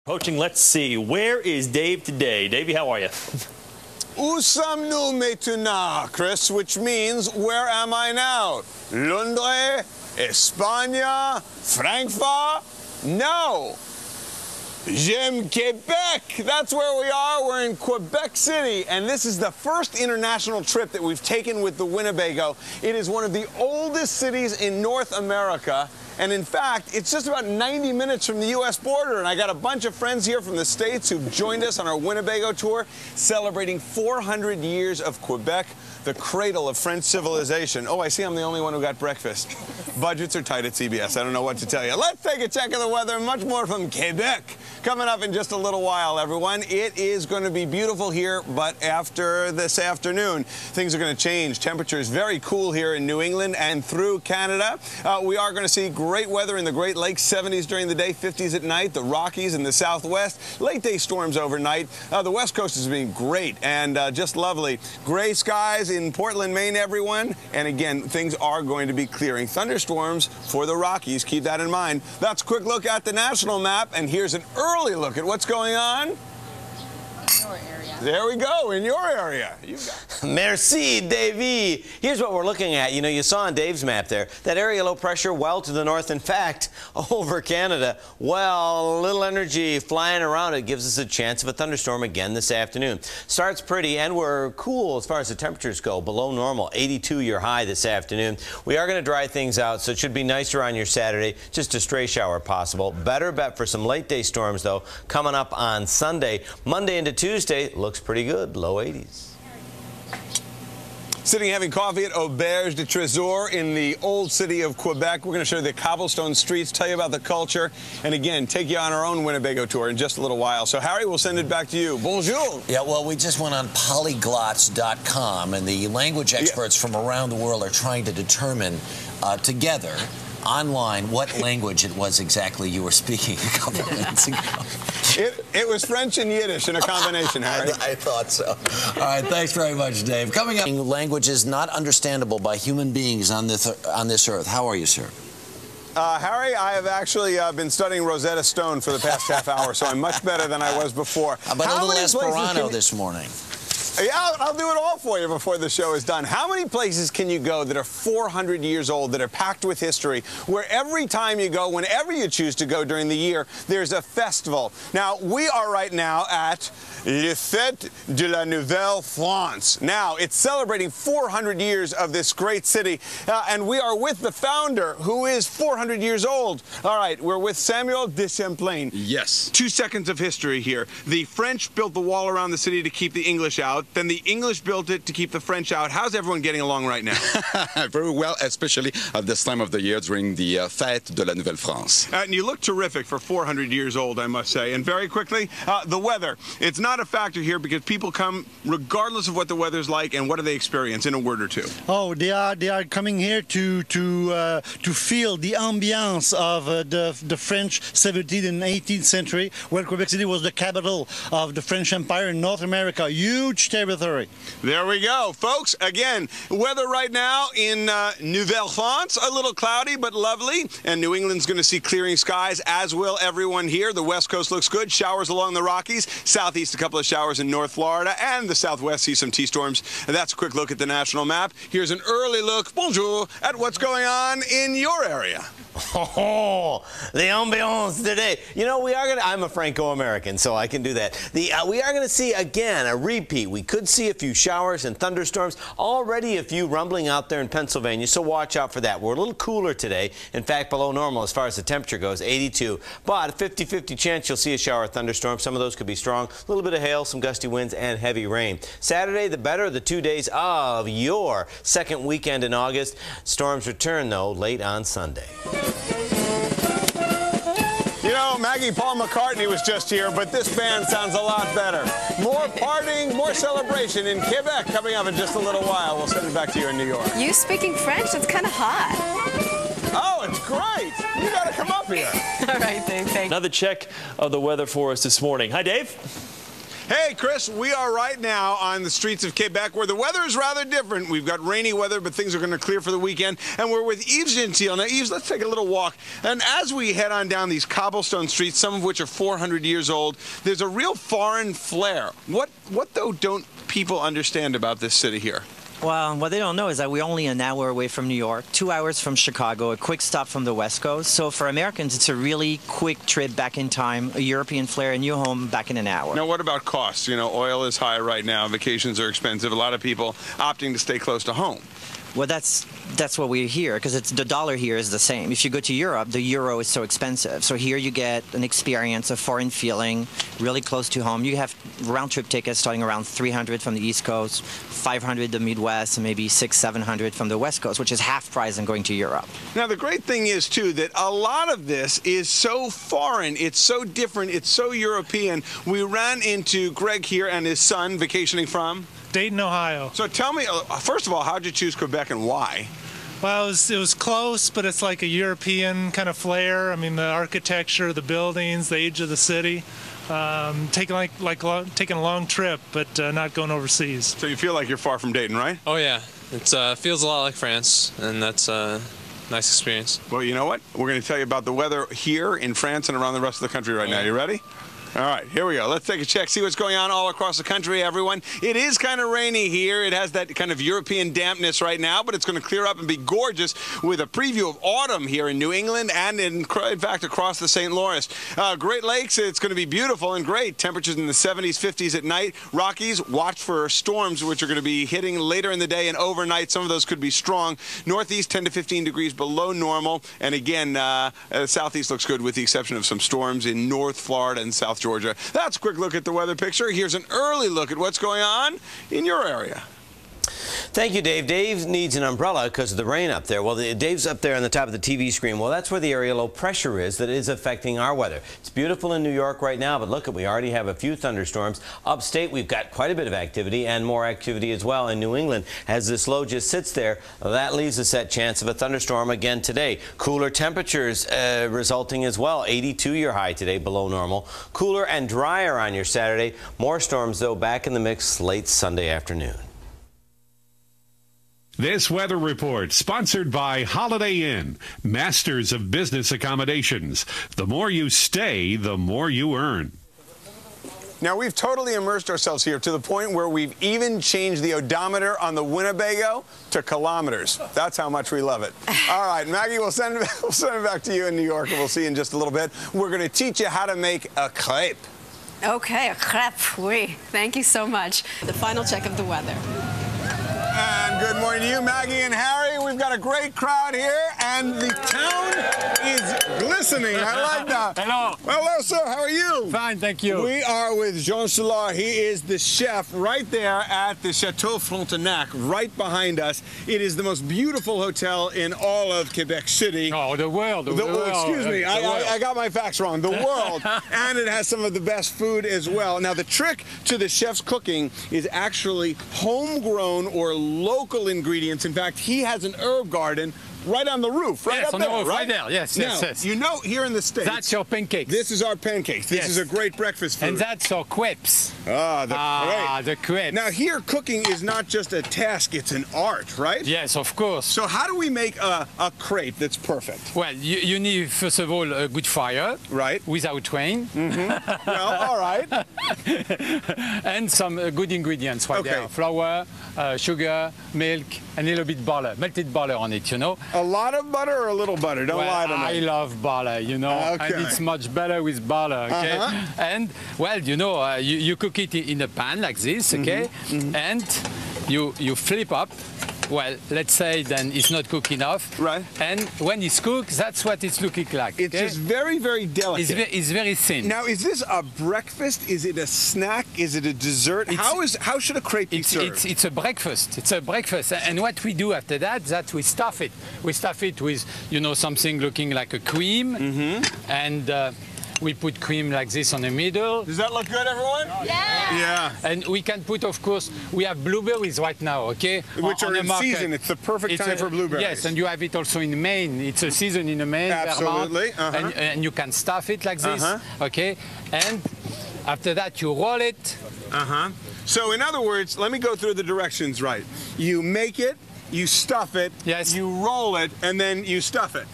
Coaching, let's see. Where is Dave today? Davey, how are you? Où sommes-nous maintenant, Chris? Which means, where am I now? Londres? España? Frankfurt? No. J'aime Quebec. That's where we are. We're in Quebec City, and this is the first international trip that we've taken with the Winnebago. It is one of the oldest cities in North America. And in fact, it's just about 90 minutes from the U.S. border. And I got a bunch of friends here from the States who've joined us on our Winnebago tour, celebrating 400 years of Quebec, the cradle of French civilization. Oh, I see I'm the only one who got breakfast. Budgets are tight at CBS. I don't know what to tell you. Let's take a check of the weather. Much more from Quebec coming up in just a little while, everyone. It is going to be beautiful here, but after this afternoon, things are going to change. Temperature is very cool here in New England and through Canada. We are going to see great weather in the Great Lakes, 70s during the day, 50s at night, the Rockies and the Southwest, late day storms overnight. The West Coast has been great and just lovely. Gray skies in Portland, Maine, everyone. And again, things are going to be clearing. Thunderstorms for the Rockies. Keep that in mind. That's a quick look at the national map, and here's an early look at what's going on. There we go, in your area. You got it. Merci, Davey. Here's what we're looking at. You know, you saw on Dave's map there, that area low pressure well to the north. In fact, over Canada, well, a little energy flying around it gives us a chance of a thunderstorm again this afternoon. Starts pretty, and we're cool as far as the temperatures go, below normal, 82 your high this afternoon. We are going to dry things out, so it should be nicer on your Saturday, just a stray shower possible. Better bet for some late day storms, though, coming up on Sunday. Monday into Tuesday, looks pretty good, low 80s. Sitting having coffee at Auberge de Trésor in the old city of Quebec. We're going to show you the cobblestone streets, tell you about the culture, and again, take you on our own Winnebago tour in just a little while. So, Harry, we'll send it back to you. Bonjour. Yeah, well, we just went on polyglots.com, and the language experts from around the world are trying to determine together online what language it was exactly you were speaking a couple of minutes ago. It was French and Yiddish in a combination, Harry. I thought so. All right, thanks very much, Dave. Coming up, language is not understandable by human beings on this earth. How are you, sir? Harry, I have actually been studying Rosetta Stone for the past half hour, so I'm much better than I was before. How about a little Esperanto this morning? Yeah, I'll do it all for you before the show is done. How many places can you go that are 400 years old, that are packed with history, where every time you go, whenever you choose to go during the year, there's a festival? Now, we are right now at Le Fête de la Nouvelle France. Now, it's celebrating 400 years of this great city, and we are with the founder, who is 400 years old. All right, we're with Samuel de Champlain. Yes. 2 seconds of history here. The French built the wall around the city to keep the English out. Then the English built it to keep the French out. How's everyone getting along right now? Very well, especially at this time of the year during the Fête de la Nouvelle France. And you look terrific for 400 years old, I must say. And very quickly, the weather. It's not a factor here because people come regardless of what the weather's like, and what do they experience in a word or two? Oh, they are coming here to feel the ambiance of the French 17th and 18th century, where Quebec City was the capital of the French Empire in North America. Huge territory. There we go, folks. Again, weather right now in Nouvelle France, a little cloudy but lovely, and New England's going to see clearing skies, as will everyone here. The West Coast looks good. Showers along the Rockies, southeast a couple of showers in North Florida, and the Southwest see some T-storms. And that's a quick look at the national map. Here's an early look, bonjour, at what's going on in your area. Oh, the ambiance today. You know, we are going to, I'm a Franco-American, so I can do that. We are going to see, again, a repeat. We could see a few showers and thunderstorms. Already a few rumbling out there in Pennsylvania, so watch out for that. We're a little cooler today. In fact, below normal as far as the temperature goes, 82. But a 50-50 chance you'll see a shower or thunderstorm. Some of those could be strong. A little bit of hail, some gusty winds, and heavy rain. Saturday, the better of the 2 days of your second weekend in August. Storms return, though, late on Sunday. You know, Maggie Paul McCartney was just here, but this band sounds a lot better. More partying, more celebration in Quebec coming up in just a little while. We'll send it back to you in New York. You speaking French? It's kind of hot. Oh, it's great. You got to come up here. All right, Dave. Thanks. Another check of the weather for us this morning. Hi, Dave. Hey, Chris, we are right now on the streets of Quebec where the weather is rather different. We've got rainy weather, but things are going to clear for the weekend. And we're with Yves Gentile. Now, Yves, let's take a little walk. And as we head on down these cobblestone streets, some of which are 400 years old, there's a real foreign flair. What though, don't people understand about this city here? Well, what they don't know is that we're only an hour away from New York, 2 hours from Chicago, a quick stop from the West Coast. So for Americans, it's a really quick trip back in time, a European flair, and you're home back in an hour. Now, what about costs? You know, oil is high right now. Vacations are expensive. A lot of people opting to stay close to home. Well, that's what we're here, because the dollar here is the same. If you go to Europe, the euro is so expensive. So here you get an experience, a foreign feeling, really close to home. You have round-trip tickets starting around $300 from the East Coast, $500 the Midwest, and maybe $600-700 from the West Coast, which is half price than going to Europe. Now, the great thing is, too, that a lot of this is so foreign. It's so different. It's so European. We ran into Greg here and his son vacationing from Dayton, Ohio. So tell me, first of all, how'd you choose Quebec and why? Well, it was close, but it's like a European kind of flair. I mean, the architecture, the buildings, the age of the city. Taking a long trip, but not going overseas. So you feel like you're far from Dayton, right? Oh yeah, it feels a lot like France, and that's a nice experience. Well, you know what? We're going to tell you about the weather here in France and around the rest of the country right now. You ready? All right, here we go. Let's take a check, see what's going on all across the country, everyone. It is kind of rainy here. It has that kind of European dampness right now, but it's going to clear up and be gorgeous with a preview of autumn here in New England and, in fact, across the St. Lawrence. Great Lakes, it's going to be beautiful and great. Temperatures in the 70s, 50s at night. Rockies, watch for storms, which are going to be hitting later in the day and overnight. Some of those could be strong. Northeast, 10 to 15 degrees below normal. And again, southeast looks good with the exception of some storms in North Florida and South Georgia. That's a quick look at the weather picture. Here's an early look at what's going on in your area. Thank you, Dave. Dave needs an umbrella because of the rain up there. Well, Dave's up there on the top of the TV screen. Well, that's where the area low pressure is that is affecting our weather. It's beautiful in New York right now, but look, we already have a few thunderstorms. Upstate, we've got quite a bit of activity and more activity as well in New England. As this low just sits there, that leaves us that chance of a thunderstorm again today. Cooler temperatures resulting as well. 82 your high today, below normal. Cooler and drier on your Saturday. More storms, though, back in the mix late Sunday afternoon. This weather report sponsored by Holiday Inn, masters of business accommodations. The more you stay, the more you earn. Now, we've totally immersed ourselves here to the point where we've even changed the odometer on the Winnebago to kilometers. That's how much we love it. All right, Maggie, we'll send it back to you in New York, and we'll see you in just a little bit. We're going to teach you how to make a crepe. Okay, a crepe, oui. Thank you so much. The final check of the weather. And good morning to you, Maggie and Harry. We've got a great crowd here, and the town is glistening. I like that. Hello. Hello, sir. How are you? Fine, thank you. We are with Jean Solar. He is the chef right there at the Chateau Frontenac, right behind us. It is the most beautiful hotel in all of Quebec City. Oh, the world. Excuse me. I got my facts wrong. The world. And it has some of the best food as well. Now, the trick to the chef's cooking is actually homegrown or local ingredients. In fact, he has an herb garden right on the roof, right up there, right there. Yes, now, yes. You know, here in the States, that's your pancakes. This is our pancakes. This is a great breakfast food. And that's our crepes. The crepes. Now, here, cooking is not just a task, it's an art, right? Yes, of course. So how do we make a crepe that's perfect? Well, you need, first of all, a good fire. Right. Without rain. Mm-hmm. Well, all right. And some good ingredients right there. Flour, sugar, milk, and a little bit butter, melted butter on it, you know. A lot of butter or a little butter? Don't lie to me. I love butter, you know, and it's much better with butter, okay? And, well, you know, you cook it in a pan like this, okay? And you flip up. Well, let's say then it's not cooked enough. Right. And when it's cooked, that's what it's looking like. It's just very, very delicate. It's very thin. Now, is this a breakfast? Is it a snack? Is it a dessert? How should a crepe be served? It's a breakfast. It's a breakfast. And what we do after that we stuff it. We stuff it with, you know, something looking like a cream. And we put cream like this on the middle. Does that look good, everyone? Yeah. And we can put, of course, we have blueberries right now, okay? Which are in season. It's the perfect time for blueberries. Yes, and you have it also in Maine. It's a season in Maine. Absolutely. And you can stuff it like this, okay? And After that, you roll it. Uh-huh. So in other words, let me go through the directions right. You make it, you stuff it, yes. You roll it, and then you stuff it.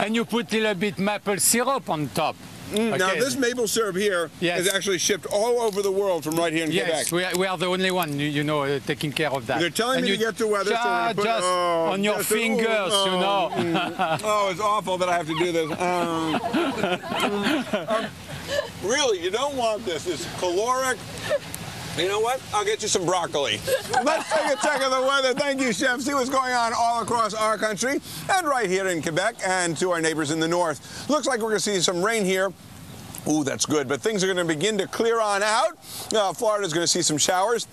And you put a little bit maple syrup on top. Okay. Now this maple syrup here is actually shipped all over the world from right here in Quebec. Yes, we are the only one, you know, taking care of that. They're telling me to get to weather. Just on your fingers, you know. Oh, it's awful that I have to do this. Really, you don't want this. It's caloric. You know what? I'll get you some broccoli. Let's take a check of the weather. Thank you, Chef. See what's going on all across our country and right here in Quebec and to our neighbors in the north. Looks like we're going to see some rain here. Ooh, that's good. But things are going to begin to clear on out. Florida's going to see some showers.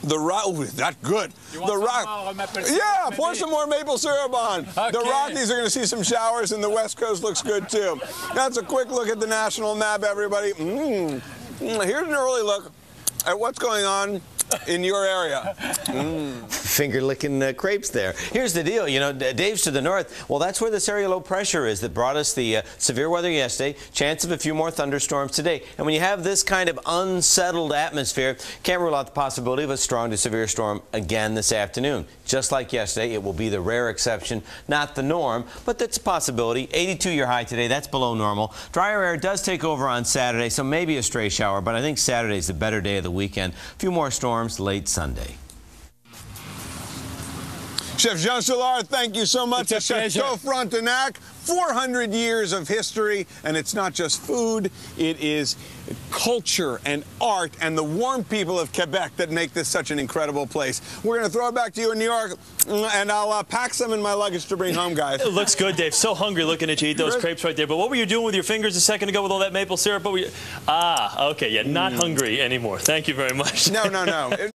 Ooh, that's good. Yeah, pour some more maple syrup on. Okay. The Rockies are going to see some showers, and the West Coast looks good, too. That's a quick look at the national map, everybody. Here's an early look at what's going on in your area. Finger-licking crepes there. Here's the deal, you know, Dave's to the north. Well, that's where this area low pressure is that brought us the severe weather yesterday, chance of a few more thunderstorms today. And when you have this kind of unsettled atmosphere, can't rule out the possibility of a strong to severe storm again this afternoon. Just like yesterday, it will be the rare exception, not the norm, but that's a possibility. 82 your high today, that's below normal. Drier air does take over on Saturday, so maybe a stray shower, but I think Saturday's the better day of the weekend. A few more storms late Sunday. Chef Jean Solar, thank you so much. It's a pleasure. Chateau Frontenac, 400 years of history, and it's not just food, it is culture and art and the warm people of Quebec that make this such an incredible place. We're going to throw it back to you in New York, and I'll pack some in my luggage to bring home, guys. It looks good, Dave. So hungry looking at you eat those crepes right there. But what were you doing with your fingers a second ago with all that maple syrup? What were you... Ah, okay, yeah, not hungry anymore. Thank you very much. No.